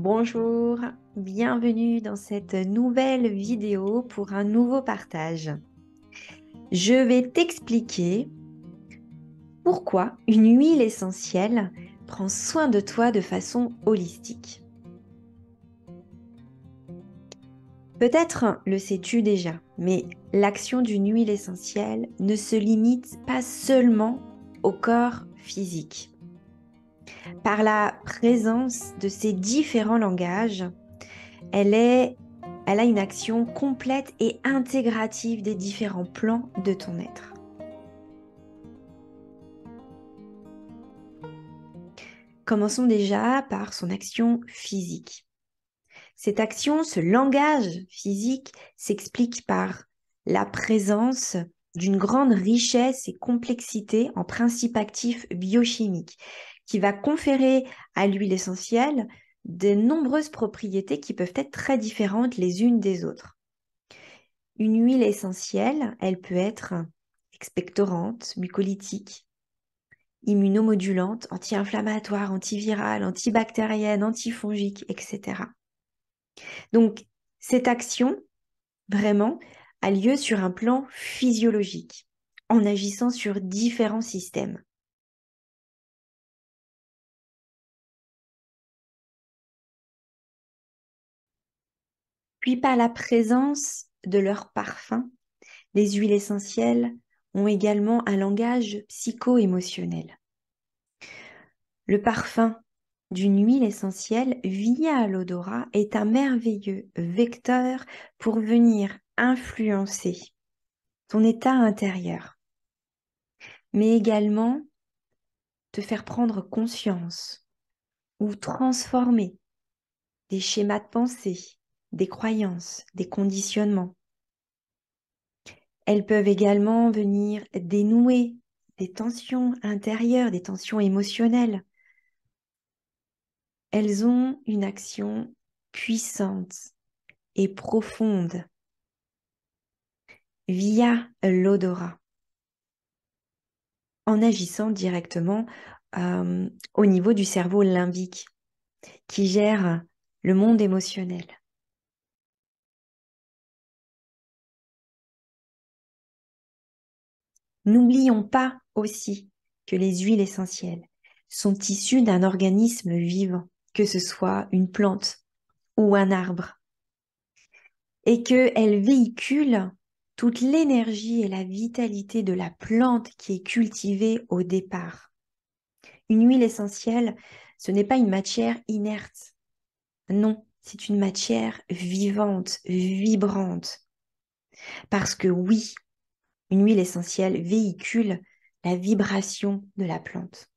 Bonjour, bienvenue dans cette nouvelle vidéo pour un nouveau partage. Je vais t'expliquer pourquoi une huile essentielle prend soin de toi de façon holistique. Peut-être le sais-tu déjà, mais l'action d'une huile essentielle ne se limite pas seulement au corps physique. Par la présence de ces différents langages, elle a une action complète et intégrative des différents plans de ton être. Commençons déjà par son action physique. Cette action, ce langage physique s'explique par la présence d'une grande richesse et complexité en principes actifs biochimiques qui va conférer à l'huile essentielle de nombreuses propriétés qui peuvent être très différentes les unes des autres. Une huile essentielle, elle peut être expectorante, mucolytique, immunomodulante, anti-inflammatoire, antivirale, antibactérienne, antifongique, etc. Donc, cette action, vraiment, a lieu sur un plan physiologique, en agissant sur différents systèmes. Puis par la présence de leurs parfums, les huiles essentielles ont également un langage psycho-émotionnel. Le parfum d'une huile essentielle via l'odorat est un merveilleux vecteur pour venir influencer ton état intérieur, mais également te faire prendre conscience ou transformer des schémas de pensée, des croyances, des conditionnements. Elles peuvent également venir dénouer des tensions intérieures, des tensions émotionnelles. Elles ont une action puissante et profonde via l'odorat, en agissant directement au niveau du cerveau limbique qui gère le monde émotionnel. N'oublions pas aussi que les huiles essentielles sont issues d'un organisme vivant, que ce soit une plante ou un arbre, et qu'elles véhiculent toute l'énergie et la vitalité de la plante qui est cultivée au départ. Une huile essentielle, ce n'est pas une matière inerte. Non, c'est une matière vivante, vibrante. Parce que oui, une huile essentielle véhicule la vibration de la plante.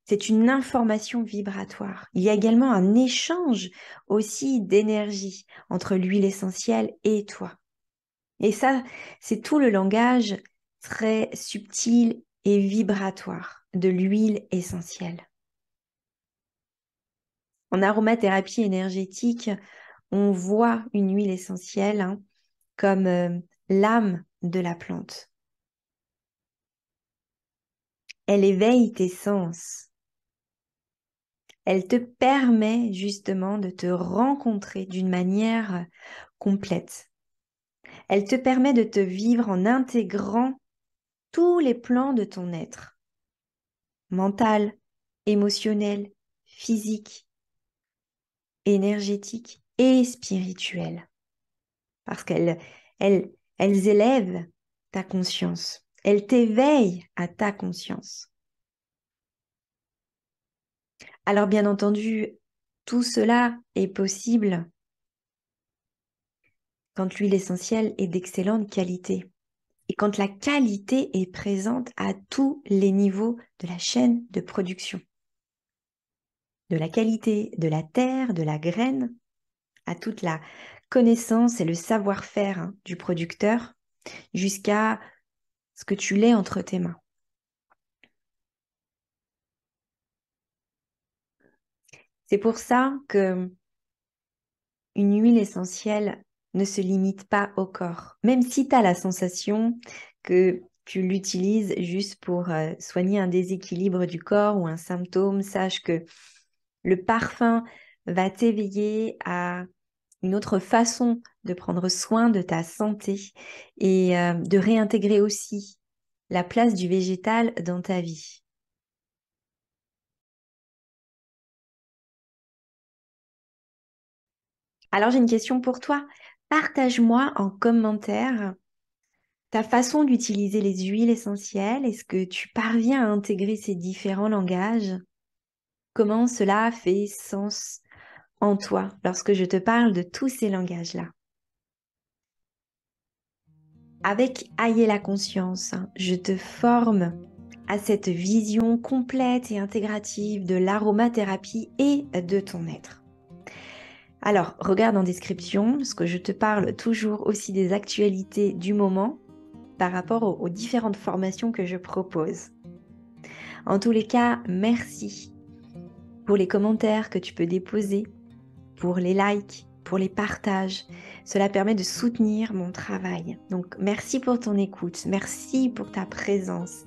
C'est une information vibratoire. Il y a également un échange aussi d'énergie entre l'huile essentielle et toi. Et ça, c'est tout le langage très subtil et vibratoire de l'huile essentielle. En aromathérapie énergétique, on voit une huile essentielle comme l'âme de la plante. Elle éveille tes sens. Elle te permet justement de te rencontrer d'une manière complète. Elle te permet de te vivre en intégrant tous les plans de ton être. Mental, émotionnel, physique, énergétique et spirituel. Parce elles élèvent ta conscience. Elles t'éveillent à ta conscience. Alors bien entendu, tout cela est possible quand l'huile essentielle est d'excellente qualité et quand la qualité est présente à tous les niveaux de la chaîne de production. De la qualité de la terre, de la graine, à toute la connaissance et le savoir-faire du producteur, jusqu'à ce que tu l'aies entre tes mains. C'est pour ça que une huile essentielle ne se limite pas au corps. Même si tu as la sensation que tu l'utilises juste pour soigner un déséquilibre du corps ou un symptôme, sache que Le parfum va t'éveiller à une autre façon de prendre soin de ta santé et de réintégrer aussi la place du végétal dans ta vie. Alors j'ai une question pour toi. Partage-moi en commentaire ta façon d'utiliser les huiles essentielles. Est-ce que tu parviens à intégrer ces différents langages? Comment cela fait sens en toi lorsque je te parle de tous ces langages-là? Avec Aïe la conscience, je te forme à cette vision complète et intégrative de l'aromathérapie et de ton être. Alors, regarde en description, parce que je te parle toujours aussi des actualités du moment par rapport aux différentes formations que je propose. En tous les cas, merci pour les commentaires que tu peux déposer, pour les likes, pour les partages. Cela permet de soutenir mon travail. Donc, merci pour ton écoute, merci pour ta présence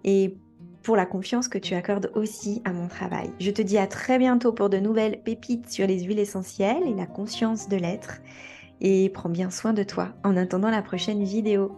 et pour la confiance que tu accordes aussi à mon travail. Je te dis à très bientôt pour de nouvelles pépites sur les huiles essentielles et la conscience de l'être. Et prends bien soin de toi en attendant la prochaine vidéo.